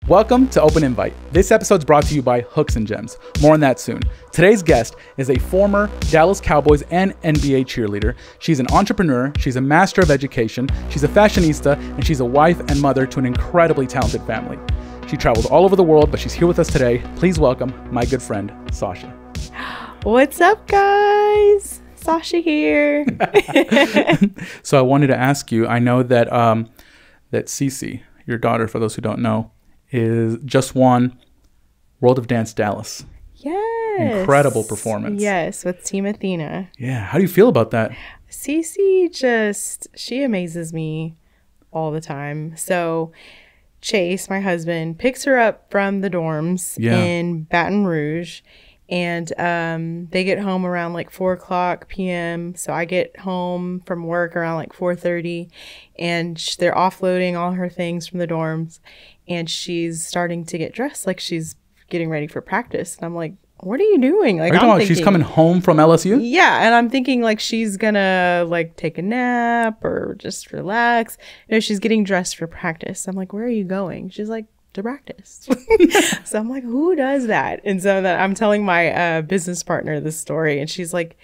Welcome to Open Invite. This episode's brought to you by Hooks and Gems. More on that soon. Today's guest is a former Dallas Cowboys and NBA cheerleader. She's an entrepreneur, she's a master of education, she's a fashionista, and she's a wife and mother to an incredibly talented family. She travels all over the world, but she's here with us today. Please welcome my good friend, Sasha. What's up, guys? Sasha here. So I wanted to ask you, I know that that Sisi, your daughter, for those who don't know, is just won World of Dance Dallas. Yes. Incredible performance. Yes, with Team Athena. Yeah. How do you feel about that? Sisi she amazes me all the time. So Chase, my husband, picks her up from the dorms in Baton Rouge. And they get home around like 4:00 p.m. So I get home from work around like 4:30, and they're offloading all her things from the dorms, and she's starting to get dressed like she's getting ready for practice. And I'm like, what are you doing? Like, she's coming home from LSU? Yeah, and I'm thinking like she's gonna like take a nap or just relax. No, she's getting dressed for practice. I'm like, where are you going? She's like, to practice. So I'm like, who does that? And so that I'm telling my business partner this story, and she's like,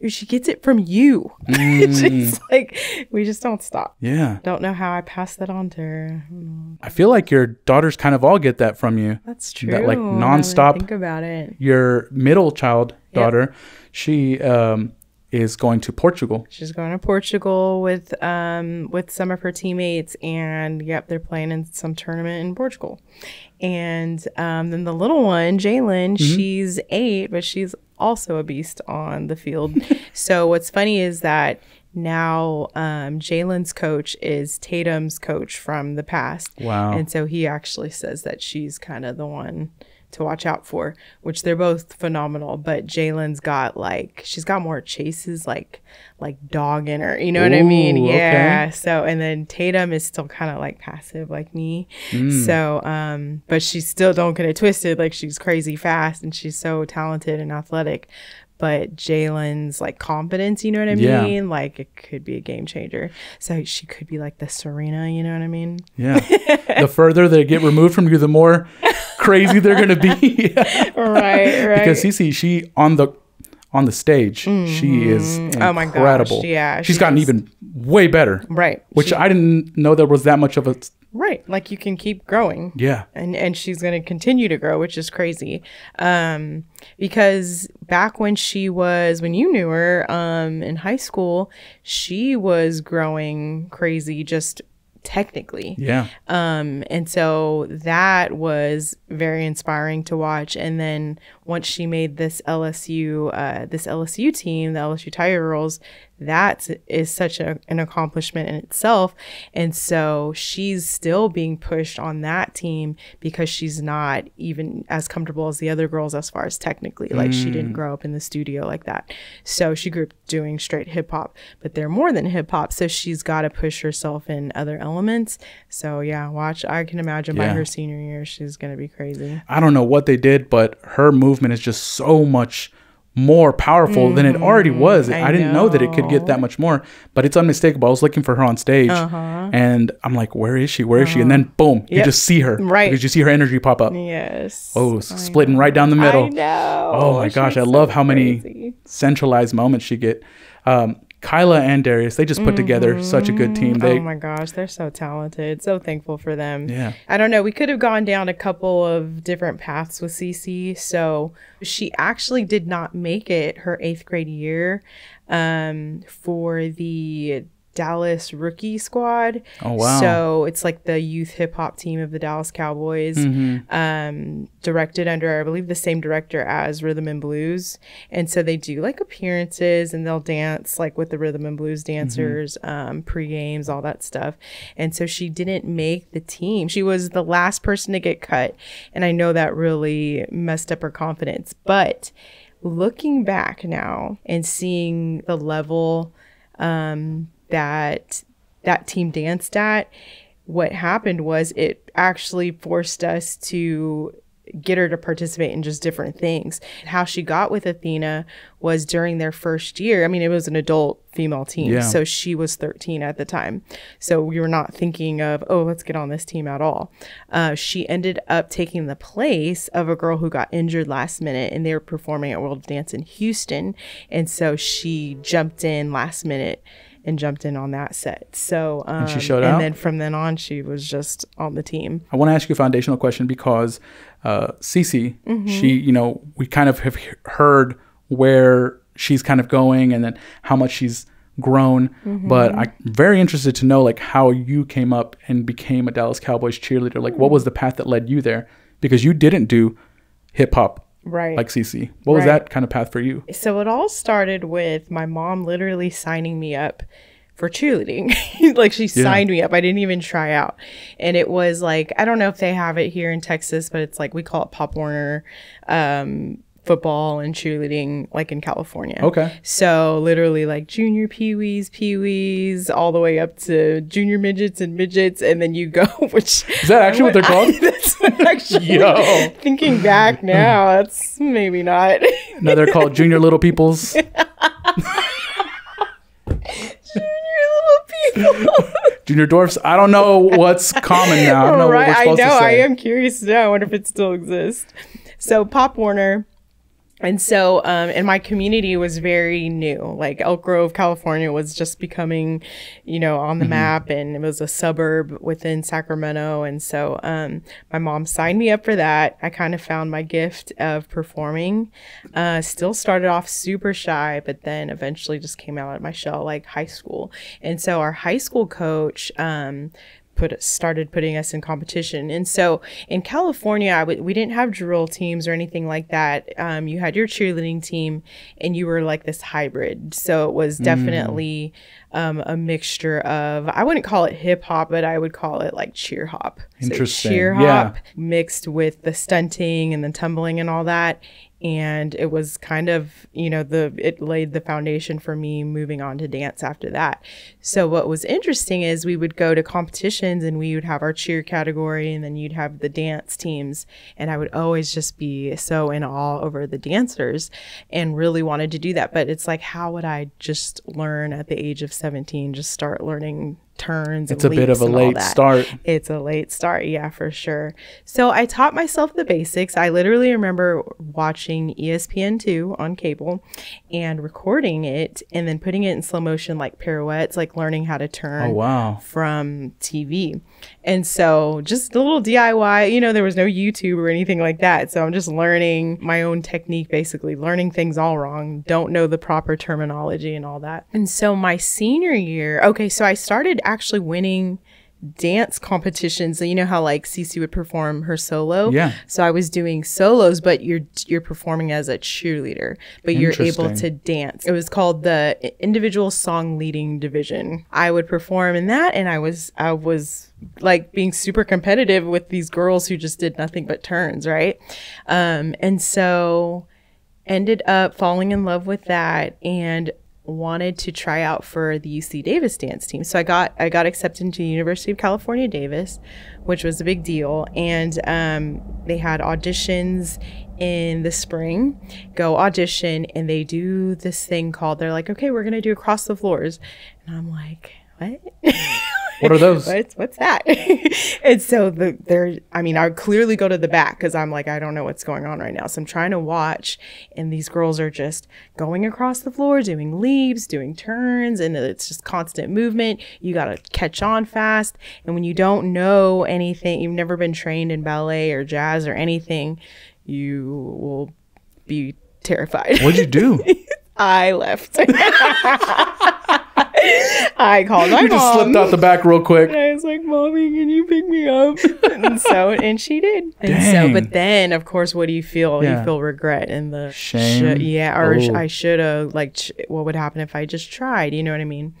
she gets it from you. She's like, we just don't stop. Yeah. Don't know how I passed that on to her. I feel like your daughters kind of all get that from you. That's true. That like nonstop. Think about it. Your middle child daughter, she is going to Portugal. She's going to Portugal with some of her teammates, and they're playing in some tournament in Portugal. And then the little one, Jaelyn, she's 8, but she's also a beast on the field. So what's funny is that now Jaelyn's coach is Tatum's coach from the past. Wow. And so he actually says that she's kind of the one to watch out for, which they're both phenomenal, but Jaelyn's got she's got more chases, like dog in her, you know what I mean? Yeah. Okay. So, and then Tatum is still kind of like passive like me. So, but she's still, don't get it twisted, like she's crazy fast and she's so talented and athletic. But Jaelyn's like confidence, you know what I mean? Like it could be a game changer. So she could be like the Serena, you know what I mean? Yeah. The further they get removed from you, the more crazy they're going to be. Right. Because Sisi, she on the stage, she is incredible. Oh my gosh. Yeah. She's gotten even way better. Right. Which I didn't know there was that much of a... Right. Like you can keep growing. Yeah. And she's going to continue to grow, which is crazy. Because back when you knew her in high school, she was growing crazy just technically. Yeah. And so that was very inspiring to watch. And then once she made this LSU team, the LSU Tiger Girls, that is such an accomplishment in itself. And so she's still being pushed on that team because she's not even as comfortable as the other girls as far as technically. Like she didn't grow up in the studio like that. So she grew up doing straight hip hop, but they're more than hip hop. So she's got to push herself in other elements. So yeah, watch. I can imagine by her senior year, she's going to be crazy. I don't know what they did, but her movement is just so much more powerful than it already was. I didn't know that it could get that much more, but it's unmistakable. I was looking for her on stage and I'm like, where is she? And then boom, you just see her. Right. Because you see her energy pop up. Yes. Oh, splitting right down the middle. I know. Oh my gosh. I love how many centralized moments she get. Kyla and Darius, they just put together such a good team. Oh my gosh, they're so talented. So thankful for them. Yeah. I don't know. We could have gone down a couple of different paths with Sisi. So she actually did not make it her 8th grade year for the Dallas rookie squad. Oh wow. So it's like the youth hip hop team of the Dallas Cowboys, directed under, I believe, the same director as Rhythm and Blues. And so they do like appearances and they'll dance like with the Rhythm and Blues dancers, pre-games, all that stuff. And so she didn't make the team. She was the last person to get cut. And I know that really messed up her confidence. But looking back now and seeing the level that team danced at, what happened was it actually forced us to get her to participate in just different things. How she got with Athena was during their first year. I mean, it was an adult female team. Yeah. So she was 13 at the time. So we were not thinking of, oh, let's get on this team at all. She ended up taking the place of a girl who got injured last minute, and they were performing at World Dance in Houston. And so she jumped in last minute and jumped in on that set. So, and she showed out. And then from then on, she was just on the team. I want to ask you a foundational question because Sisi, she, you know, we kind of have heard where she's kind of going and then how much she's grown. But I'm very interested to know like how you came up and became a Dallas Cowboys cheerleader. Like what was the path that led you there? Because you didn't do hip hop. Right. Like Sisi. What was that kind of path for you? So it all started with my mom literally signing me up for cheerleading. Like she signed me up. I didn't even try out. And it was like, I don't know if they have it here in Texas, but it's like, we call it Pop Warner football and cheerleading, like in California. Okay. So literally like junior peewees, all the way up to junior midgets and midgets. And then you go, which is that actually what they're called? That's actually, thinking back now, that's maybe not. No, they're called junior little peoples. Junior dwarfs. I don't know what's common now. I don't know what we're supposed to say. I am curious to know. I wonder if it still exists. So Pop Warner. And so, and my community was very new. Like Elk Grove, California was just becoming, you know, on the map, and it was a suburb within Sacramento. And so, my mom signed me up for that. I kind of found my gift of performing. Still started off super shy, but then eventually just came out of my shell like high school. And so our high school coach, started putting us in competition. And so in California, we didn't have drill teams or anything like that. You had your cheerleading team and you were like this hybrid. So it was definitely a mixture of, I wouldn't call it hip hop, but I would call it like cheer hop. Interesting. So cheer hop mixed with the stunting and the tumbling and all that. And it was kind of, you know, it laid the foundation for me moving on to dance after that. So what was interesting is we would go to competitions and we would have our cheer category and then you'd have the dance teams. And I would always just be so in awe over the dancers and really wanted to do that. But it's like, how would I just learn at the age of 17, just start learning turns? It's a bit of a late start. It's a late start, yeah, for sure. So I taught myself the basics. I literally remember watching ESPN2 on cable and recording it and then putting it in slow motion like pirouettes, like learning how to turn from TV. And so just a little DIY, you know, there was no YouTube or anything like that. So I'm just learning my own technique, basically learning things all wrong, don't know the proper terminology and all that. And so my senior year, so I started actually winning dance competitions. So you know how like Sisi would perform her solo? Yeah. So I was doing solos, but you're performing as a cheerleader, but you're able to dance. It was called the individual song leading division. I would perform in that, and I was like being super competitive with these girls who just did nothing but turns, right? And so ended up falling in love with that and wanted to try out for the UC Davis dance team. So I got accepted into the University of California, Davis, which was a big deal. And they had auditions in the spring, go audition, and they do this thing called, they're like, okay, we're going to do across the floors. And I'm like, what? What are those? What's that? And so I would clearly go to the back because I'm like, I don't know what's going on right now. So I'm trying to watch, and these girls are just going across the floor, doing leaps, doing turns, and it's just constant movement. You got to catch on fast. And when you don't know anything, you've never been trained in ballet or jazz or anything, you will be terrified. What'd you do? I left. I called my mom. You just slipped out the back real quick. And I was like, Mommy, can you pick me up? And she did. And but then, of course, what do you feel? Yeah. You feel regret and the shame. I should have, what would happen if I just tried? You know what I mean?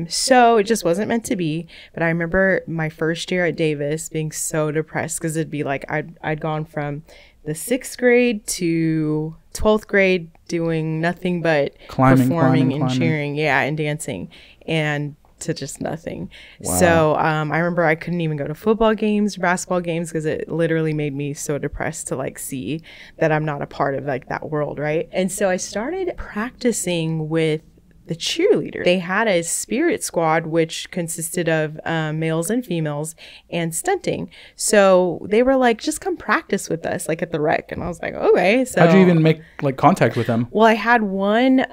So it just wasn't meant to be. But I remember my first year at Davis being so depressed because it'd be like I'd gone from the 6th grade to 12th grade doing nothing but performing and cheering, and dancing. And to just nothing. Wow. So I remember I couldn't even go to football games, basketball games, because it literally made me so depressed to like see that I'm not a part of like that world, right? And so I started practicing with the cheerleader. They had a spirit squad, which consisted of males and females, and stunting. So they were like, just come practice with us, like at the rec. And I was like, okay. So how'd you even make like contact with them? Well, I had one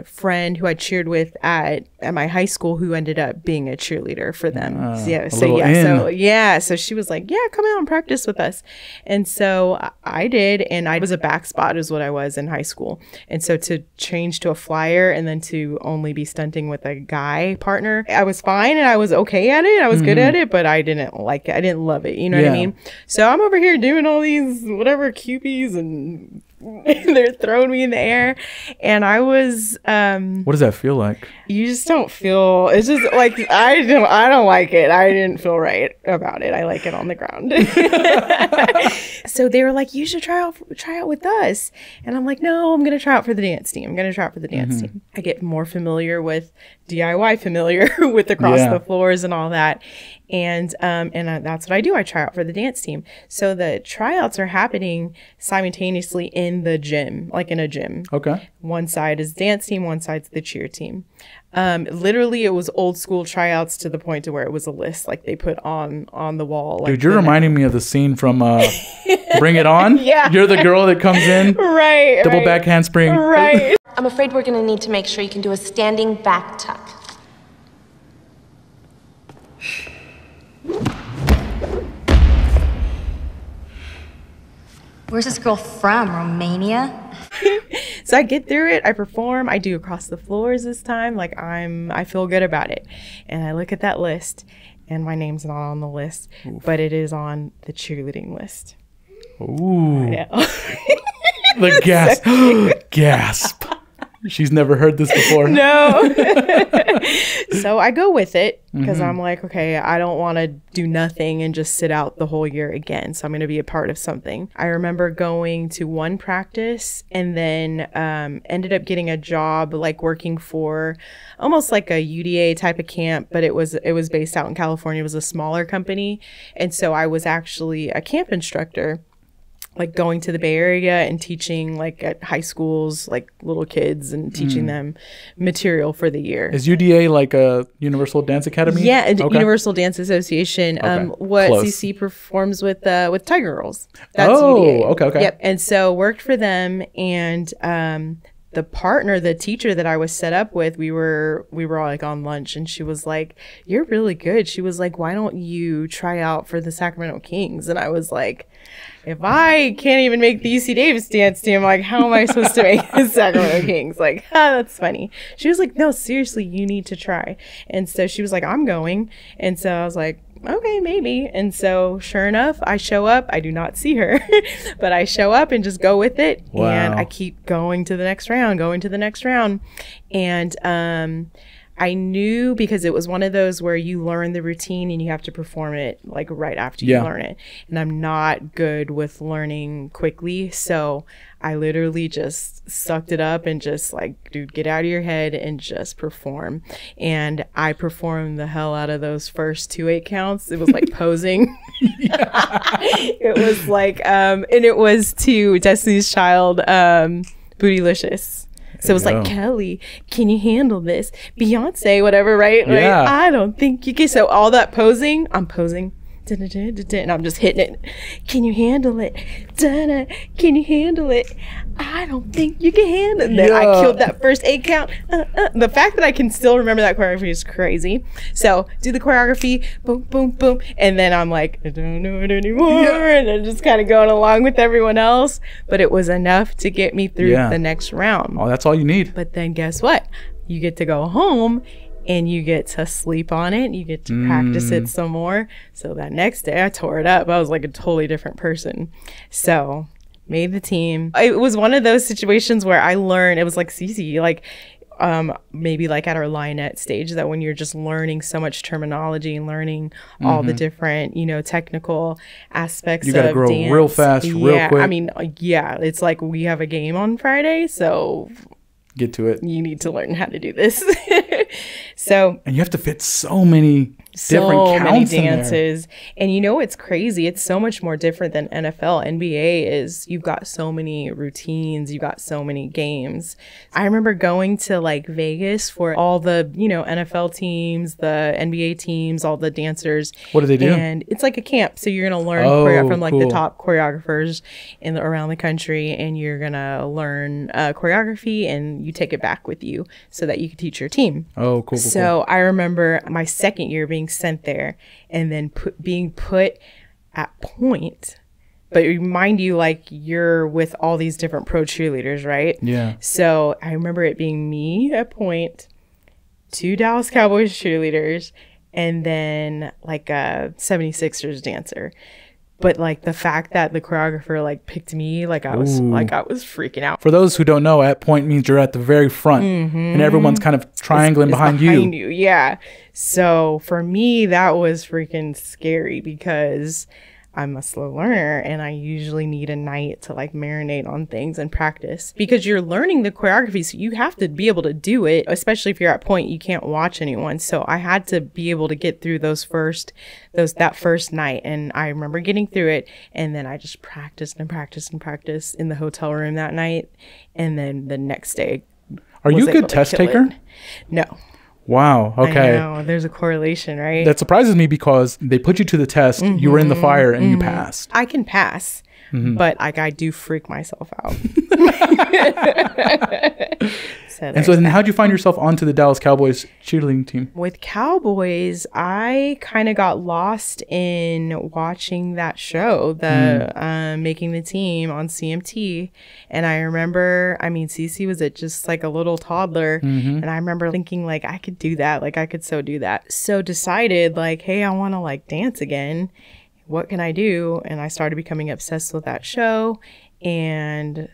friend who I cheered with at my high school who ended up being a cheerleader for them. So she was like, yeah, come out and practice with us. And so I did, and I was a back spot is what I was in high school. And so to change to a flyer and then to only be stunting with a guy partner, I was fine and I was okay at it. I was good at it, but I didn't like it. I didn't love it. You know what I mean? So I'm over here doing all these whatever QBs and they're throwing me in the air, and I was what does that feel like? You just don't feel, it's just like I don't like it. I didn't feel right about it. I like it on the ground. So they were like, you should try out with us, and I'm like, no, I'm gonna try out for the dance team. I get more familiar with DIY, familiar with across the floors and all that. And that's what I do. I try out for the dance team. So the tryouts are happening simultaneously in the gym, like in a gym. Okay. One side is dance team, one side's the cheer team. Literally, it was old school tryouts to the point to where it was a list, like they put on the wall. Like, dude, you're reminding me of the scene from Bring It On. Yeah. You're the girl that comes in. Right. Double back handspring. Right. I'm afraid we're going to need to make sure you can do a standing back tuck. Where's this girl from? Romania? So I get through it. I perform. I do across the floors this time. Like I feel good about it. And I look at that list, and my name's not on the list, but it is on the cheerleading list. Ooh. Yeah. The gasp. Gasp. She's never heard this before. No. So I go with it because I'm like, okay, I don't want to do nothing and just sit out the whole year again. So I'm going to be a part of something. I remember going to one practice and then ended up getting a job, like working for almost like a UDA type of camp, but it was based out in California. It was a smaller company. And so I was actually a camp instructor, like going to the Bay Area and teaching like at high schools, like little kids, and teaching them material for the year. Is UDA like a Universal Dance Academy? Yeah, Universal Dance Association. What Sisi performs with Tiger Girls. That's UDA. Okay. Yep. And so worked for them, and the teacher that I was set up with, we were all like on lunch, and she was like, "You're really good." She was like, "Why don't you try out for the Sacramento Kings?" And I was like, if I can't even make the UC Davis dance team, like, how am I supposed to make the Sacramento Kings? Like, that's funny. She was like, no, seriously, you need to try. And so she was like, I'm going. And so I was like, okay, maybe. And so sure enough, I show up. I do not see her, but I show up and just go with it. Wow. And I keep going to the next round. And I knew, because it was one of those where you learn the routine and you have to perform it like right after you learn it. And I'm not good with learning quickly. So I literally just sucked it up and just like, dude, get out of your head and just perform. And I performed the hell out of those first 2 8 counts. It was like posing. It was like, and it was to Destiny's Child, Bootylicious. So it was like, Kelly, can you handle this? Beyonce, whatever, right? Yeah. Like, I don't think you can. So all that posing, I'm posing. And I'm just hitting it. Can you handle it? Can you handle it? I don't think you can handle it. Yeah. I killed that first 8 count. The fact that I can still remember that choreography is crazy. So do the choreography, boom, boom, boom. And then I'm like, I don't know it anymore. Yeah. And I'm just kind of going along with everyone else. But it was enough to get me through the next round. Oh, that's all you need. But then guess what? You get to go home and you get to sleep on it. You get to practice it some more. So that next day I tore it up. I was like a totally different person. So made the team. It was one of those situations where I learned, it was like Sisi, like maybe like at our Lionette stage, that when you're just learning so much terminology and learning all the different, technical aspects of dance. You got to grow real fast, real quick. I mean, it's like we have a game on Friday, so get to it. You need to learn how to do this. So, and you have to fit so many different counts dances. And you know, it's crazy. It's so much more different than NFL. NBA is, you've got so many routines, you've got so many games. I remember going to like Vegas for all the, you know, NFL teams, the NBA teams, all the dancers. What do they do? And it's like a camp. So you're going to learn from like the top choreographers around the country, and you're going to learn choreography, and you take it back with you so that you can teach your team. Oh, cool. So I remember my second year being sent there, and then being put at point. But remind you, like, you're with all these different pro cheerleaders, right? Yeah. So I remember it being me at point, 2 Dallas Cowboys cheerleaders, and then like a 76ers dancer. But like the fact that the choreographer like picked me, like I was freaking out. For those who don't know, at point means you're at the very front, and everyone's kind of triangling behind you. Yeah. So for me, that was freaking scary because I'm a slow learner, and I usually need a night to like marinate on things and practice, because you're learning the choreography. So you have to be able to do it, especially if you're at point, you can't watch anyone. So I had to be able to get through that first night. And I remember getting through it, and then I just practiced and practiced and practiced in the hotel room that night. And then the next day. Are you a good test taker? No. Wow. Okay. I know. There's a correlation, right? That surprises me because they put you to the test. You were in the fire and you passed. I can pass, but like I do freak myself out. And so then how'd you find yourself onto the Dallas Cowboys cheerleading team? With Cowboys, I kind of got lost in watching that show, the Making the Team on CMT. And I remember, Sisi was just like a little toddler. And I remember thinking like, I could do that. Like I could so do that. So decided like, hey, I want to like dance again. What can I do? And I started becoming obsessed with that show. And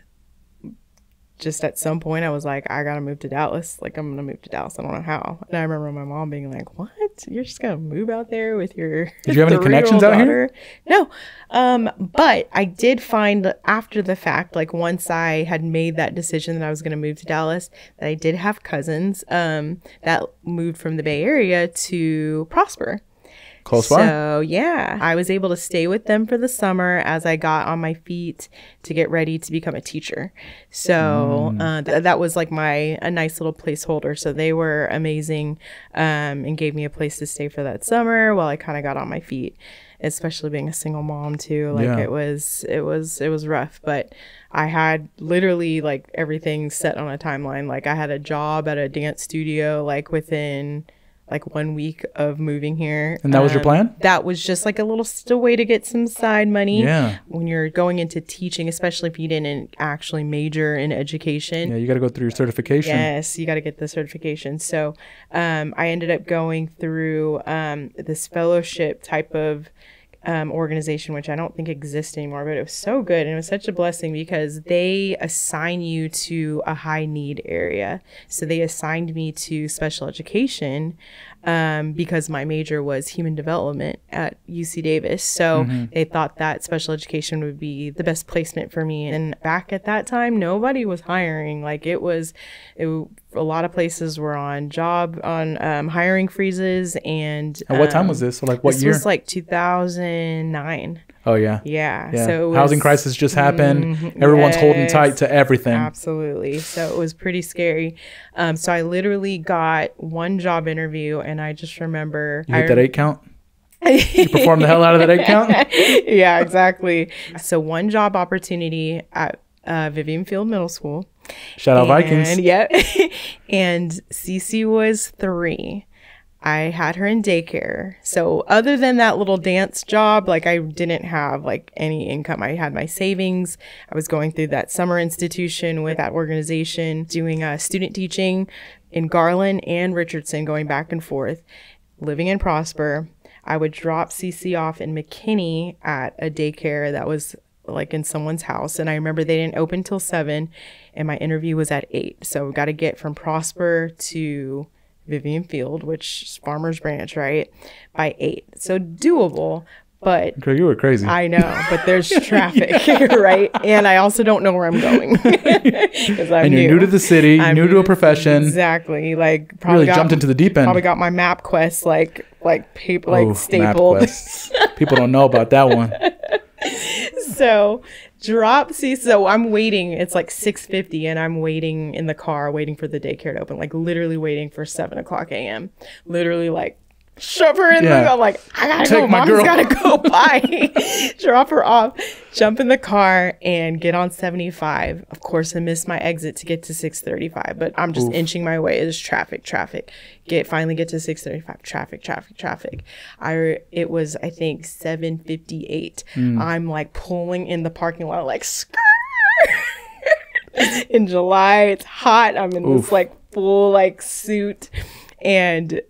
just at some point I was like, I gotta move to Dallas. Like I'm gonna move to Dallas. I don't know how. And I remember my mom being like, what? You're just gonna move out there with your Did you have any connections out here? No. But I did find after the fact, like once I had made that decision that I was gonna move to Dallas, that I did have cousins that moved from the Bay Area to Prosper. Close by. So yeah, I was able to stay with them for the summer as I got on my feet to get ready to become a teacher. So that was like a nice little placeholder. So they were amazing and gave me a place to stay for that summer while I kind of got on my feet, especially being a single mom too. Like it was rough, but I had literally like everything set on a timeline. Like I had a job at a dance studio like within like 1 week of moving here. And that was your plan? That was just like a little way to get some side money. Yeah. When you're going into teaching, especially if you didn't actually major in education. Yeah, you got to go through your certification. Yes, you got to get the certification. So I ended up going through this fellowship type of organization, which I don't think exists anymore, but it was so good. And it was such a blessing because they assign you to a high need area. So they assigned me to special education because my major was human development at UC Davis. So they thought that special education would be the best placement for me. And back at that time, nobody was hiring. Like a lot of places were on hiring freezes. And at what time was this? So like what year? This was like 2009. Oh yeah. Yeah. So housing crisis just happened. Everyone's holding tight to everything. Absolutely. So it was pretty scary. So I literally got one job interview, and I just remember you hit that 8 count. You performed the hell out of that 8 count. Yeah, exactly. So one job opportunity at Vivian Field Middle School. Shout out Vikings. Yeah. And Sisi was 3. I had her in daycare. So other than that little dance job, like I didn't have like any income. I had my savings. I was going through that summer institution with that organization, doing student teaching in Garland and Richardson, going back and forth, living in Prosper. I would drop Sisi off in McKinney at a daycare that was like in someone's house. And I remember they didn't open till 7 and my interview was at 8. So we got to get from Prosper to Vivian Field, which is Farmers Branch, right, by 8. So doable. But girl, you were crazy. I know, but there's traffic, right? And I also don't know where I'm going because I'm you're new to the city, new to a profession. Exactly. Like probably really jumped into the deep end. Probably got my MapQuest like paper like stapled. People don't know about that one. So so I'm waiting. It's like 6:50 and I'm waiting in the car, waiting for the daycare to open, like literally waiting for 7:00 a.m. Literally like shove her in I'm like, I gotta go. Mom's gotta go. Bye. Drop her off, jump in the car and get on 75. Of course, I missed my exit to get to 635, but I'm just inching my way. There's traffic. Finally get to 635. Traffic. It was, I think, 7:58. I'm like pulling in the parking lot, like skirt. In July, it's hot. I'm in this like full like suit and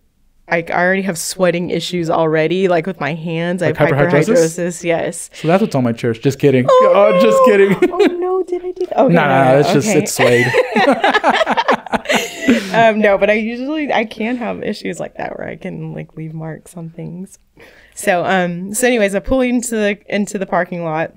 I already have sweating issues already, like with my hands. Like I have hyperhidrosis. Yes. So that's what's on my church. Just kidding. Oh, no. Just kidding. Oh no, did I do that? Okay, no, it's just it's suede. No, but I can have issues like that where I can like leave marks on things. So anyways, I pull into the parking lot,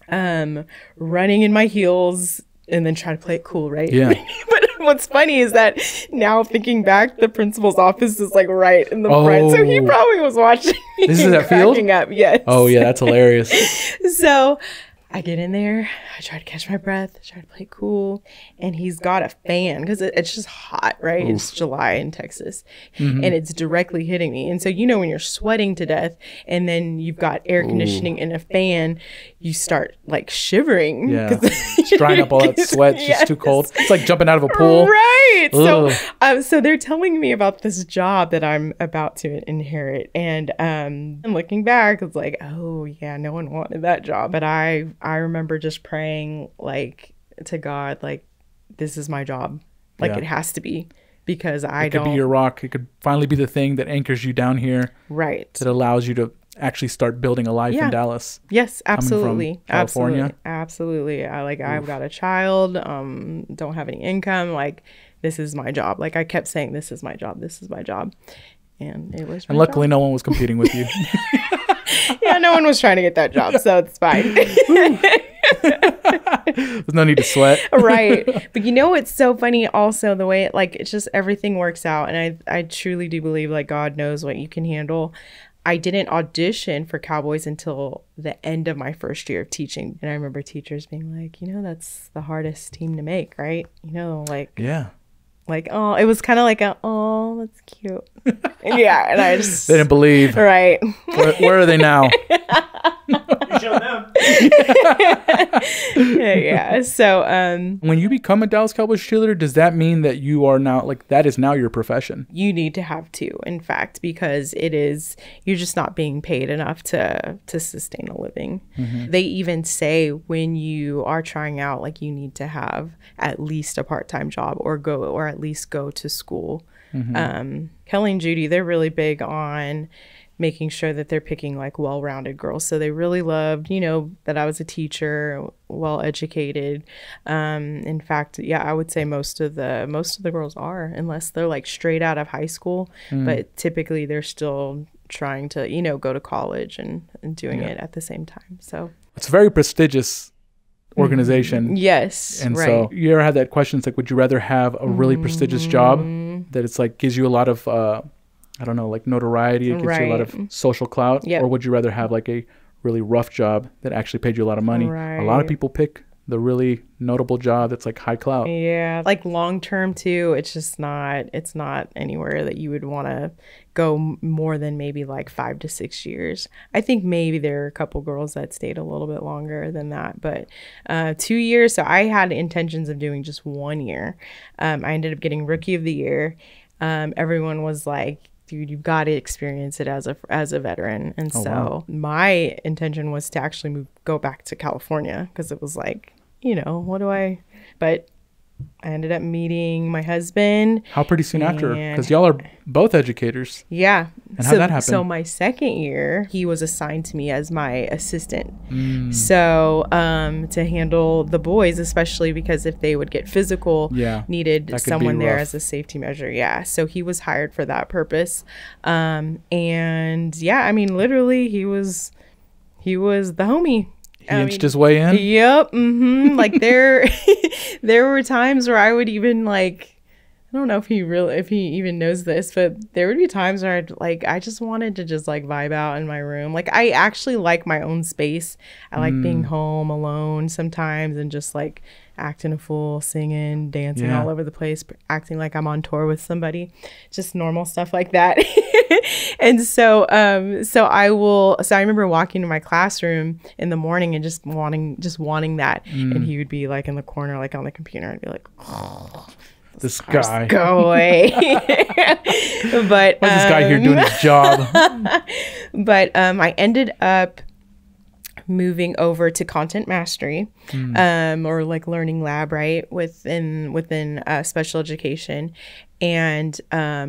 running in my heels, and then try to play it cool, right? Yeah. But what's funny is that now thinking back, the principal's office is like right in the front. So he probably was watching me. This is at Field? Up. Yes. Oh, yeah, that's hilarious. So I get in there, I try to catch my breath, I try to play cool, and he's got a fan because it's just hot, right? Oof. It's July in Texas, and it's directly hitting me. And so, when you're sweating to death and then you've got air conditioning and a fan, you start like shivering. Yeah, it's drying up all that sweat. It's just too cold. It's like jumping out of a pool. Right. So they're telling me about this job that I'm about to inherit. And looking back, it's like, oh yeah, no one wanted that job. But I remember just praying like to God, like, this is my job. Like it has to be, because it could be your rock. It could finally be the thing that anchors you down here. Right. That allows you to actually start building a life in Dallas. Yes, absolutely. California. Absolutely. I've got a child, don't have any income. Like, this is my job. Like, I kept saying, this is my job. This is my job. And it was my job. Luckily no one was competing with you. Yeah, no one was trying to get that job, so it's fine. There's no need to sweat. Right. But it's so funny also the way it's just everything works out. And I truly do believe like God knows what you can handle. I didn't audition for Cowboys until the end of my first year of teaching. And I remember teachers being like, that's the hardest team to make, right? Yeah. Like, oh, it was kind of like oh, that's cute. Yeah, and I just... They didn't believe. Right. Where are they now? You show them. Yeah. So, when you become a Dallas Cowboys cheerleader, does that mean that you are now, that is now your profession? You need to have two, in fact, because you're just not being paid enough to sustain a living. Mm-hmm. They even say when you are trying out, you need to have at least a part-time job or at least go to school. Mm-hmm. Kelly and Judy, they're really big on making sure that they're picking well-rounded girls. So they really loved, that I was a teacher, well-educated. In fact, I would say most of the girls are, unless they're straight out of high school. But typically they're still trying to, go to college and doing it at the same time. So it's a very prestigious organization. Yes. And so you ever had that question? It's would you rather have a really prestigious job that it's gives you a lot of, I don't know, notoriety, it gives you a lot of social clout, or would you rather have a really rough job that actually paid you a lot of money? Right. A lot of people pick the really notable job that's high clout. Yeah. Long term too, it's not anywhere that you would want to go more than maybe 5 to 6 years. I think maybe there are a couple girls that stayed a little bit longer than that, but 2 years. So I had intentions of doing just 1 year. I ended up getting Rookie of the Year. Everyone was like, dude, you've got to experience it as a veteran. And my intention was to actually go back to California, because it was but I ended up meeting my husband. How pretty soon after? Because y'all are both educators. Yeah. And how'd that happen? So my second year, he was assigned to me as my assistant. So to handle the boys, especially because if they would get physical, needed someone there as a safety measure. Yeah. So he was hired for that purpose. And literally he was he was the homie. He inched his way in? Yep. Like there were times where I would even like, I don't know if he even knows this, but there would be times where I just wanted to just like vibe out in my room. Like I actually like my own space. I like being home alone sometimes and just like acting a fool, singing, dancing all over the place, acting like I'm on tour with somebody, just normal stuff like that. And so I remember walking to my classroom in the morning and just wanting that. And he would be like in the corner, like on the computer, and be like, oh, this guy, go away. But what's this guy here doing his job? But I ended up moving over to content mastery, or like learning lab, right, within special education. And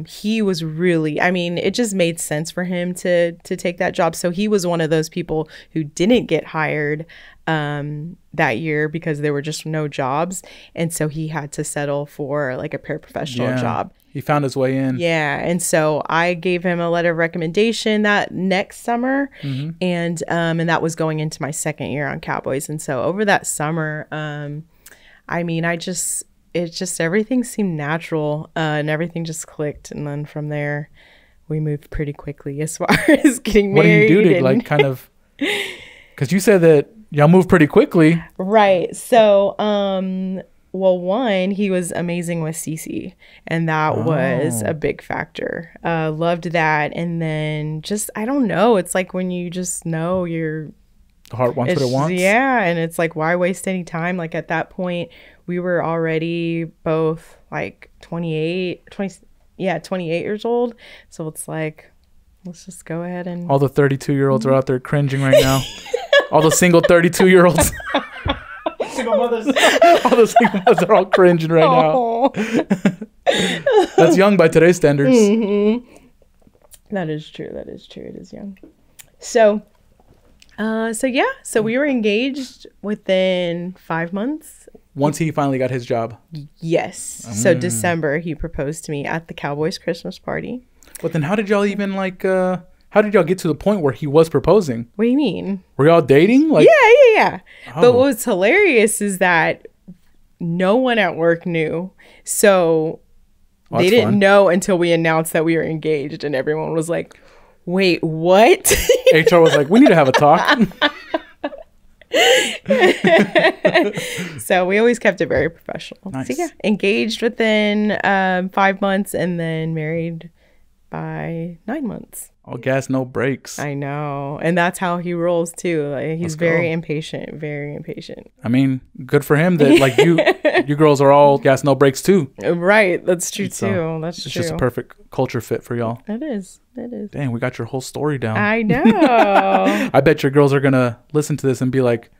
he was really, I mean, it just made sense for him to take that job. So he was one of those people who didn't get hired that year because there were just no jobs. And so he had to settle for like a paraprofessional job. He found his way in. Yeah. And so I gave him a letter of recommendation that next summer. And that was going into my second year on Cowboys. And so over that summer, I mean, everything seemed natural, and everything just clicked. And then from there, we moved pretty quickly as far as getting married. What do you do to like kind of, because you said that y'all moved pretty quickly. Right. So, well, one, he was amazing with Sisi, and that was a big factor. Loved that. And then just, I don't know, it's like when you just know the heart wants what it wants. Yeah. And it's like, why waste any time? Like at that point, we were already both like 28 years old. So it's like, let's just go ahead and... All the 32-year-olds are out there cringing right now. All the single 32-year-olds. Single mothers. All the single mothers are all cringing right now. That's young by today's standards. That is true. It is young. So we were engaged within 5 months. Once he finally got his job. Yes. So December, he proposed to me at the Cowboys Christmas party. But then how did y'all even like, how did y'all get to the point where he was proposing? What do you mean? Were y'all dating? Like, yeah. Oh. But what's hilarious is that no one at work knew. So they didn't know until we announced that we were engaged, and everyone was like, wait, what? HR was like, we need to have a talk. So we always kept it very professional. Nice. So yeah, engaged within 5 months and then married by 9 months. All gas, no brakes. I know. And that's how he rolls too. Like, he's very impatient. I mean, good for him that like you girls are all gas, no brakes too. Right. That's true too. That's true. It's just a perfect culture fit for y'all. It is. Dang, we got your whole story down. I know. I bet your girls are going to listen to this and be like,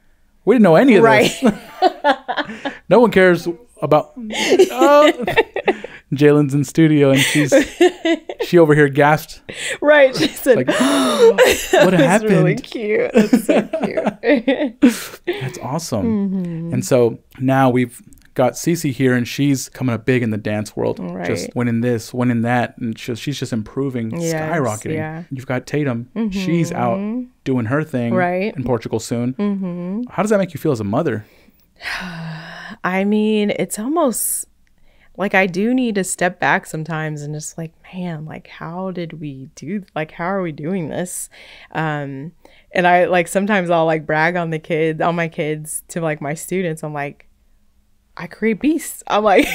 we didn't know any of this. No one cares about... Jaelyn's in studio and she over here gasped. Right. She said, like, what happened? That's really cute. That's so cute. That's awesome. And so now we've got Sisi here, and she's coming up big in the dance world. Right. Just winning this, winning that. And she's just improving, skyrocketing. Yeah. You've got Tatum. She's out doing her thing in Portugal soon. How does that make you feel as a mother? I mean, it's almost... like I do need to step back sometimes and just like, man, like how are we doing this? And I like, sometimes I'll like brag on my kids to like my students. I'm like, I create beasts. I'm like,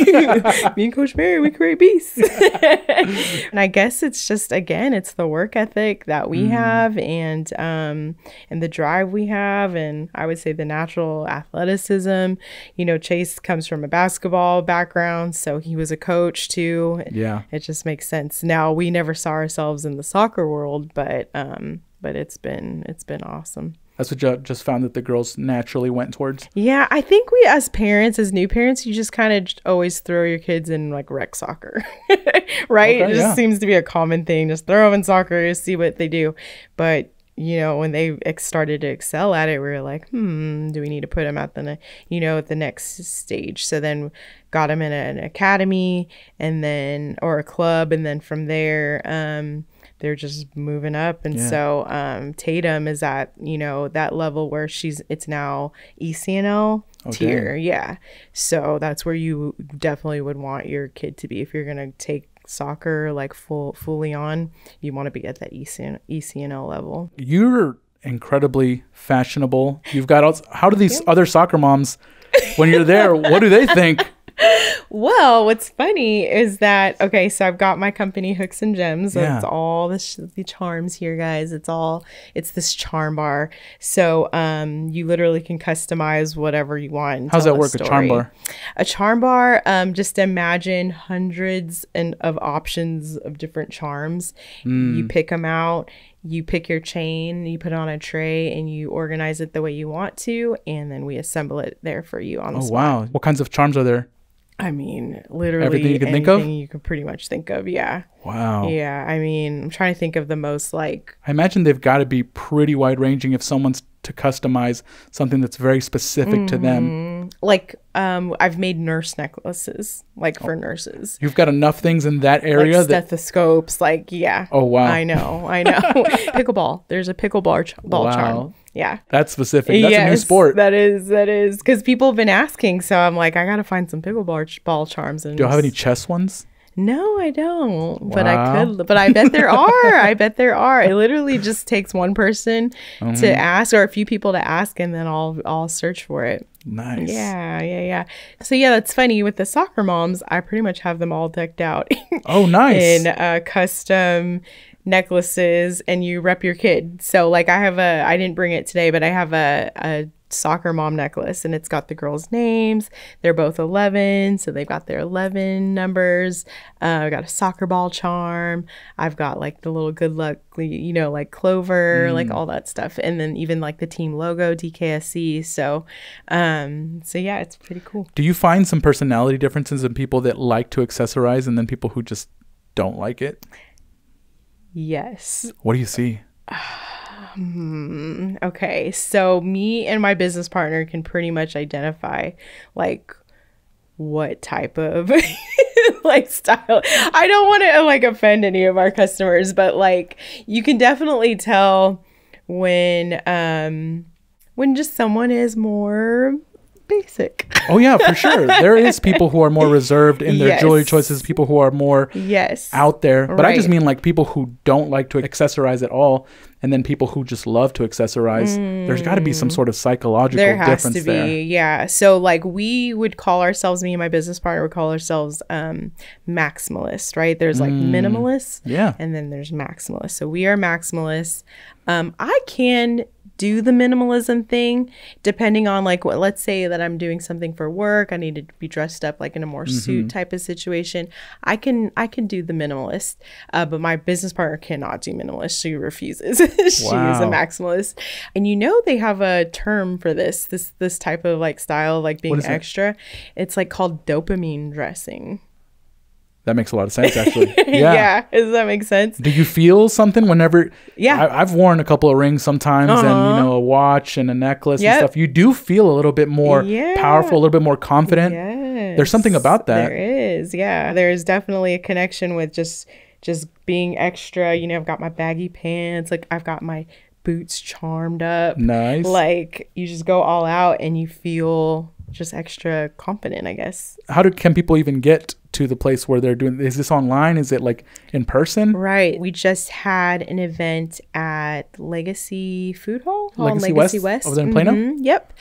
me and Coach Mary, we create beasts. And I guess it's just, again, it's the work ethic that we have and the drive we have. And I would say the natural athleticism. You know, Chase comes from a basketball background, so he was a coach too. Yeah. It just makes sense. Now, we never saw ourselves in the soccer world, but it's been awesome. That's what you just found that the girls naturally went towards? Yeah, I think we as parents, as new parents, you just kind of always throw your kids in like rec soccer, right? Okay, it just seems to be a common thing. Just throw them in soccer, just see what they do. But, you know, when they started to excel at it, we were like, do we need to put them at the next stage? So then got them in an academy or a club. And then from there, they're just moving up. And so Tatum is at, you know, that level where it's now ECNL tier. Yeah. So that's where you definitely would want your kid to be if you're going to take soccer like fully on. You want to be at that ECNL level. You're incredibly fashionable. You've got how do these other soccer moms, when you're there, what do they think? Well, what's funny is that, okay, so I've got my company Hooks and Gems. It's all the charms here, guys. It's this charm bar. So you literally can customize whatever you want. How's that work, a charm bar? A charm bar, just imagine hundreds of options of different charms. You pick them out. You pick your chain, you put it on a tray, and you organize it the way you want to, and then we assemble it there for you on the spot. Wow. What kinds of charms are there? I mean, literally everything you can think of? You can pretty much think of, yeah. Wow. Yeah, I mean, I'm trying to think of the most like... I imagine they've got to be pretty wide-ranging if someone's to customize something that's very specific to them. Like, I've made nurse necklaces, like for nurses. You've got enough things in that area. Like stethoscopes, like, yeah. Oh, wow. I know. Pickleball. There's a pickleball ball charm. Yeah. That's specific. That's a new sport. That is. Because people have been asking. So I'm like, I got to find some pickleball ball charms. And do you have any chess ones? No, I don't. Wow. But I could. But I bet there are. I bet there are. It literally just takes one person to ask, or a few people to ask, and then I'll search for it. Nice. Yeah. So yeah, that's funny. With the soccer moms, I pretty much have them all decked out. Oh, nice. In custom necklaces, and you rep your kid. So like I didn't bring it today, but I have a soccer mom necklace, and it's got the girls' names. They're both 11, so they've got their 11 numbers. I've got a soccer ball charm. I've got like the little good luck, you know, like clover, like all that stuff, and then even like the team logo, DKSC. So yeah, it's pretty cool. Do you find some personality differences in people that like to accessorize and then people who just don't like it? Yes. What do you see? Okay, so me and my business partner can pretty much identify like what type of like style. I don't want to like offend any of our customers, but like you can definitely tell when just someone is more basic. Oh yeah, for sure. There is people who are more reserved in their jewelry choices, people who are more out there. But I just mean like people who don't like to accessorize at all, and then people who just love to accessorize. There's got to be some sort of psychological difference there. There has to be, yeah. So like we would call ourselves, me and my business partner would call ourselves maximalist, right? There's like minimalist, and then there's maximalist. So we are maximalists. I can do the minimalism thing depending on like what, let's say that I'm doing something for work, I need to be dressed up like in a more suit type of situation. I can do the minimalist, but my business partner cannot do minimalist. She refuses. She is a maximalist. And you know, they have a term for this type of like style, like being extra. It's like called dopamine dressing. That makes a lot of sense, actually. Yeah. Does that make sense? Do you feel something whenever? Yeah. I've worn a couple of rings sometimes, and you know, a watch and a necklace and stuff. You do feel a little bit more powerful, a little bit more confident. Yes. There's something about that. There is. Yeah. There's definitely a connection with just being extra. You know, I've got my baggy pants. Like I've got my boots charmed up. Nice. Like you just go all out and you feel just extra confident, I guess. Can people even get to the place where they're doing? Is this online? Is it like in person? Right. We just had an event at Legacy Food Hall. Legacy West over there in Plano? Yep.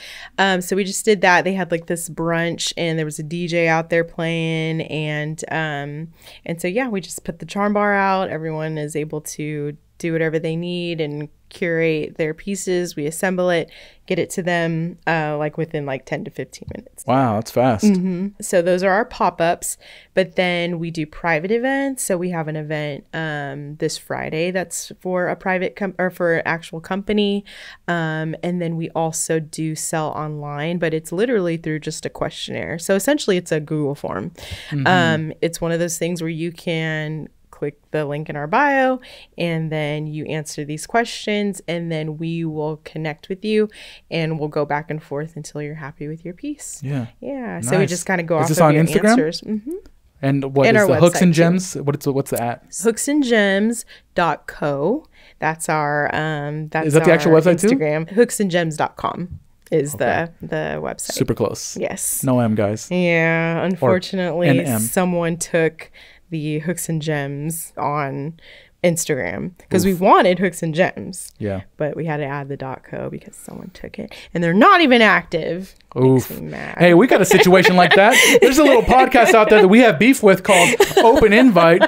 So we just did that. They had like this brunch, and there was a DJ out there playing, and so yeah, we just put the charm bar out. Everyone is able to do whatever they need and curate their pieces. We assemble it, get it to them like within like 10 to 15 minutes. Wow, that's fast. So those are our pop-ups, but then we do private events. So we have an event this Friday that's for a private or for an actual company, and then we also do sell online, but it's literally through just a questionnaire. So essentially it's a Google form. It's one of those things where you can click the link in our bio, and then you answer these questions, and then we will connect with you, and we'll go back and forth until you're happy with your piece. Yeah. Nice. So we just kind of go off of on your Instagram? answers. And what is the Hooks and Gems? What's the at? Hooksandgems.co. That's our is that the actual website Instagram. too? Hooksandgems.com is the website. Super close. Yes. No M, guys. Yeah. Unfortunately, someone took the Hooks and Gems on Instagram because we wanted Hooks and Gems. Yeah. But we had to add the .co because someone took it and they're not even active. Oof. Makes me mad. Hey, we got a situation like that. There's a little podcast out there that we have beef with called Open Invite.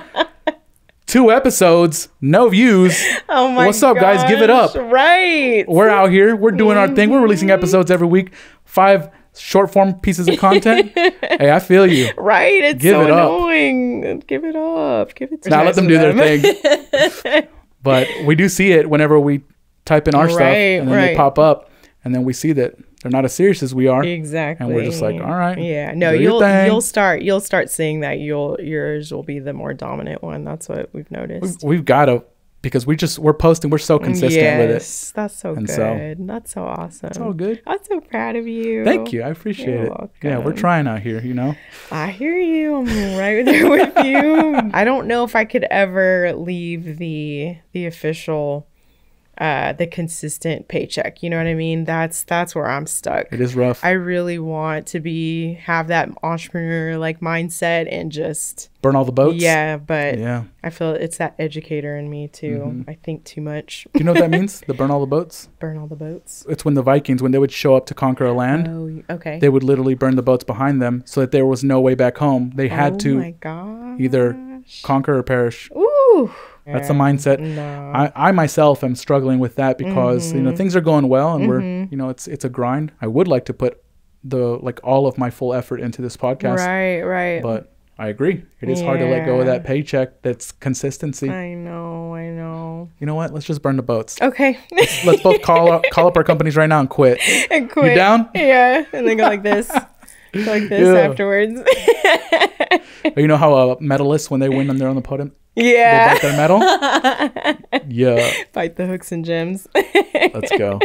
2 episodes, no views. Oh my What's up, guys? Give it up. Right. We're out here. We're doing our thing. We're releasing episodes every week. 5 short form pieces of content. Hey, I feel you. Right? It's Give so it annoying. Up. Give it up. Give it to now let them do their thing. But we do see it whenever we type in our stuff and then they pop up and then we see that they're not as serious as we are. Exactly. And we're just like, all right. Yeah. No, you'll start seeing that yours will be the more dominant one. That's what we've noticed. We've got to, because we're posting, we're so consistent with it. That's so good. That's so awesome. It's all good. I'm so proud of you. Thank you. I appreciate it. Welcome. Yeah, we're trying out here, you know. I hear you. I'm right there with you. I don't know if I could ever leave the official the consistent paycheck. You know what I mean? That's where I'm stuck. It is rough. I really want to have that entrepreneur like mindset and just burn all the boats. Yeah, but I feel it's that educator in me too. Mm-hmm. I think too much. Do you know what that means? The burn all the boats? Burn all the boats. It's when the Vikings, when they would show up to conquer a land, they would literally burn the boats behind them so that there was no way back home. They had to either conquer or perish. Ooh. That's the mindset. No. I myself am struggling with that because things are going well and we're it's a grind. I would like to put all of my full effort into this podcast. Right. But I agree. It is hard to let go of that paycheck. That's consistency. I know. You know what? Let's just burn the boats. Okay. Let's both call up our companies right now and quit. You down? Yeah. And then go like this. Afterwards. You know how medalists, when they win and they're on the podium, they bite their medal? Yeah. Bite the Hooks and Gems. Let's go.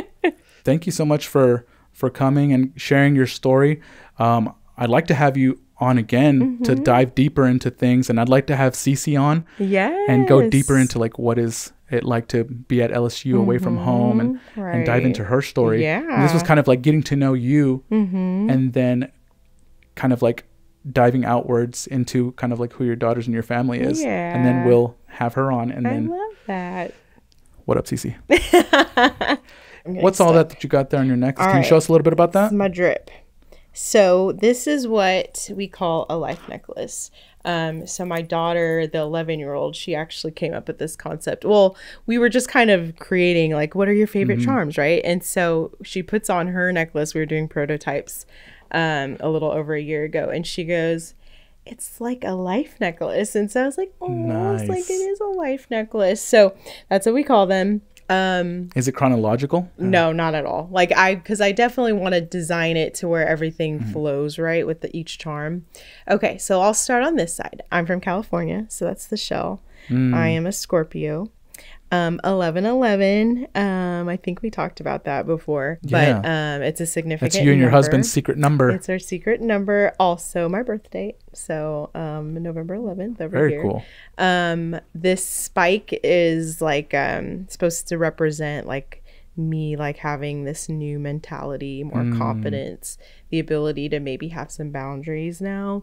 Thank you so much for coming and sharing your story. I'd like to have you on again to dive deeper into things, and I'd like to have Sisi on and go deeper into what is it like to be at LSU away from home and dive into her story. And this was kind of like getting to know you and then kind of diving outwards into kind of who your daughters and your family is. And then we'll have her on. And then I love that. What up, Sisi? What's all that you got there on your neck? Can you show us a little bit about that? It's my drip. So this is what we call a life necklace. So my daughter, the 11-year-old, she actually came up with this concept. Well, we were just kind of creating what are your favorite charms, right? And so she puts on her necklace. We were doing prototypes a little over a year ago, and she goes, it's like a life necklace. And so I was like, oh, nice. It is a life necklace. So that's what we call them. Is it chronological? No, not at all. Because I definitely want to design it to where everything flows right with each charm. Okay, so I'll start on this side. I'm from California, so that's the shell. I am a Scorpio. 1111. I think we talked about that before, but it's a significant. That's you and your husband's secret number. It's our secret number. Also, my birth date. So, November 11th over Very here. Cool. This spike is supposed to represent me having this new mentality, more confidence, the ability to maybe have some boundaries now.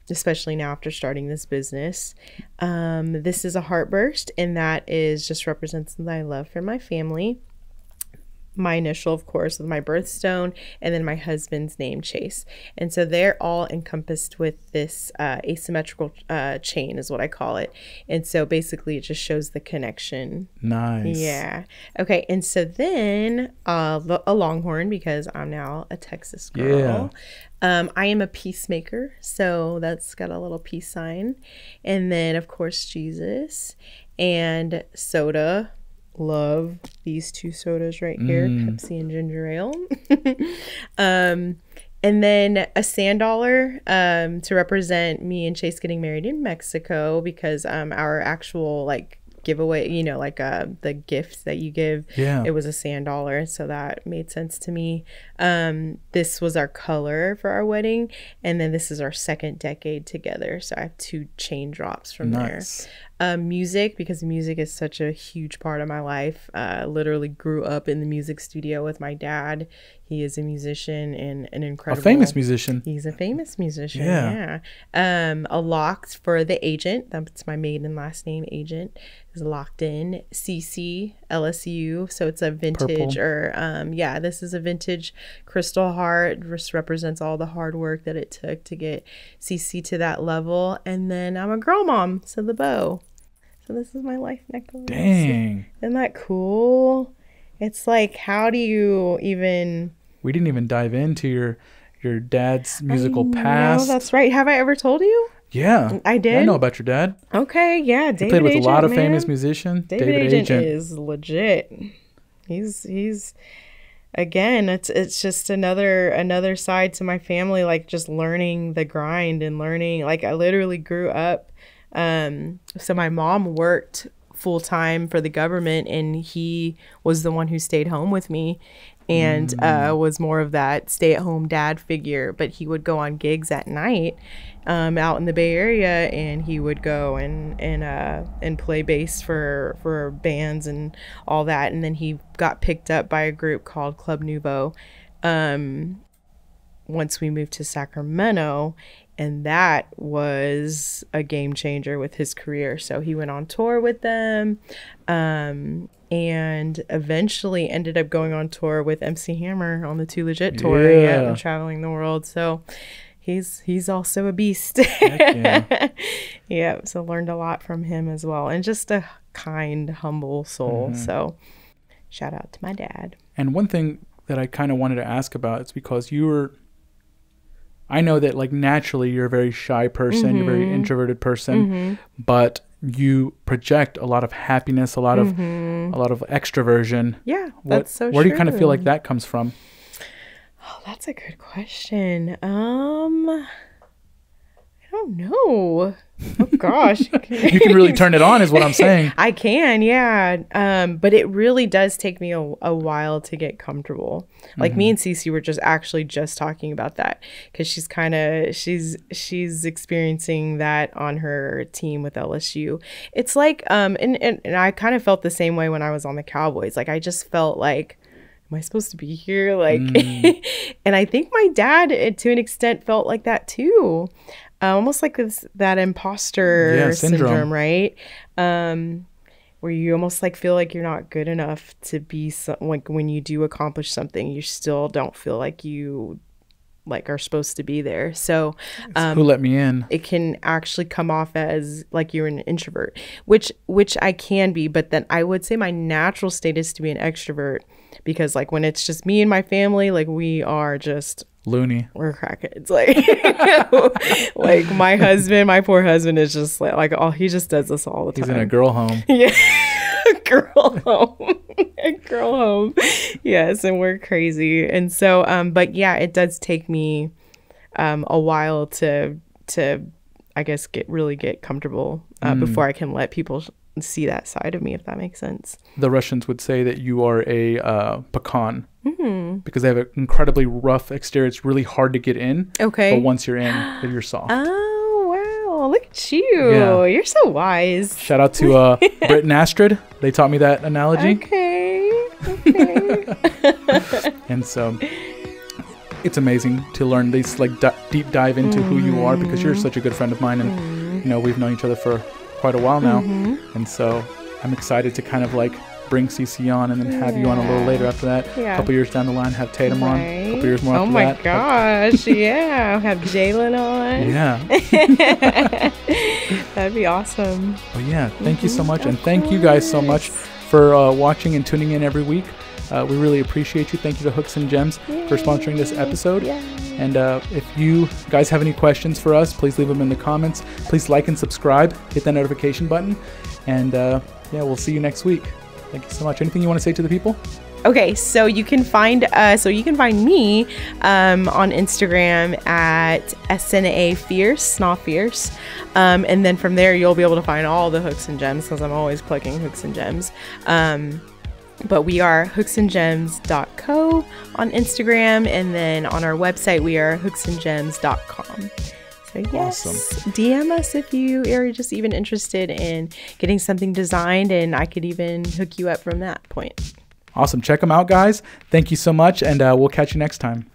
Especially now after starting this business. This is a heartburst, and that just represents my love for my family. My initial, of course, with my birthstone, and then my husband's name, Chase. And so they're all encompassed with this asymmetrical chain is what I call it. And so basically it just shows the connection. Nice. Yeah. Okay. And so then a Longhorn, because I'm now a Texas girl. Yeah. I am a peacemaker. So that's got a little peace sign. And then, of course, Jesus and soda. Love these 2 sodas right here, Pepsi and ginger ale. And then a sand dollar to represent me and Chase getting married in Mexico, because our actual giveaway, you know, like the gifts that you give. Yeah. It was a sand dollar, so that made sense to me. This was our color for our wedding, and then this is our second decade together. So I have 2 chain drops from there. Music, because music is such a huge part of my life. Literally grew up in the music studio with my dad. He is a musician and an incredible... A famous musician. He's a famous musician, yeah. A locked for the Agent. That's my maiden last name, Agent. Is locked in. Sisi, LSU. So it's a vintage this is a vintage crystal heart. Just represents all the hard work that it took to get Sisi to that level. And then I'm a girl mom, so the bow. So this is my life necklace. Dang. Isn't that cool? It's like, how do you even... We didn't even dive into your dad's musical past. No, that's right. Have I ever told you? Yeah. I did? I know about your dad. Okay, yeah. He played with a lot of famous musicians. David Agent is legit. He's again, it's just another side to my family, like just learning the grind and learning. Like I literally grew up. So my mom worked full time for the government, and he was the one who stayed home with me, and was more of that stay-at-home dad figure. But he would go on gigs at night out in the Bay Area, and he would go and play bass for bands and all that. And then he got picked up by a group called Club Nouveau once we moved to Sacramento. And that was a game changer with his career. So he went on tour with them, and eventually ended up going on tour with MC Hammer on the Too Legit tour. Yeah, traveling the world. So he's also a beast. Yeah, so learned a lot from him as well, and just a kind, humble soul. So shout out to my dad. And one thing that I kind of wanted to ask about is because I know that like naturally you're a very shy person, you're a very introverted person, but you project a lot of happiness, a lot of extroversion. Yeah, that's so true. Where do you kind of feel like that comes from? Oh, that's a good question. I don't know. Oh gosh. You can really turn it on is what I'm saying. I can, yeah. But it really does take me a while to get comfortable. Like me and Sisi were just talking about that, because she's experiencing that on her team with LSU. It's like and I kind of felt the same way when I was on the Cowboys. Like I just felt like, am I supposed to be here? Like and I think my dad to an extent felt like that too. Almost like that imposter syndrome, right? Where you almost like feel like you're not good enough to be like when you do accomplish something, you still don't feel like you like are supposed to be there. So who let me in? It can actually come off as like you're an introvert, which I can be, but then I would say my natural state is to be an extrovert, because like when it's just me and my family, like we are just loony. We're crackheads. Like my poor husband is just like he just does this all the time. He's in a girl home. Yeah. Girl home. Yes, and we're crazy. And so but yeah, it does take me a while to I guess get comfortable before I can let people see that side of me, if that makes sense. The Russians would say that you are a pecan. Because they have an incredibly rough exterior. It's really hard to get in. Okay. But once you're in, you're soft. Oh, wow. Look at you. Yeah. You're so wise. Shout out to Britt and Astrid. They taught me that analogy. Okay. And so it's amazing to learn this, like deep dive into who you are, because you're such a good friend of mine. And, you know, we've known each other for quite a while now. And so I'm excited to kind of like bring Sisi on and then have you on a little later after that. A couple years down the line, have Tatum on. A couple years more after that. Oh my gosh. Yeah. I'll have Jaelyn on. Yeah. That'd be awesome. Well, yeah. Thank you so much. And thank you guys so much for watching and tuning in every week. We really appreciate you. Thank you to Hooks and Gems for sponsoring this episode. And if you guys have any questions for us, please leave them in the comments. Please like and subscribe. Hit that notification button. And yeah, we'll see you next week. Thank you so much. Anything you want to say to the people? Okay, so you can find me on Instagram at SNA Fierce, not Fierce. And then from there, you'll be able to find all the hooks and gems because I'm always plugging hooks and gems. But we are hooksandgems.co on Instagram, and then on our website, we are hooksandgems.com. So yes, awesome. DM us if you are just even interested in getting something designed, and I could even hook you up from that point. Awesome. Check them out, guys. Thank you so much, and we'll catch you next time.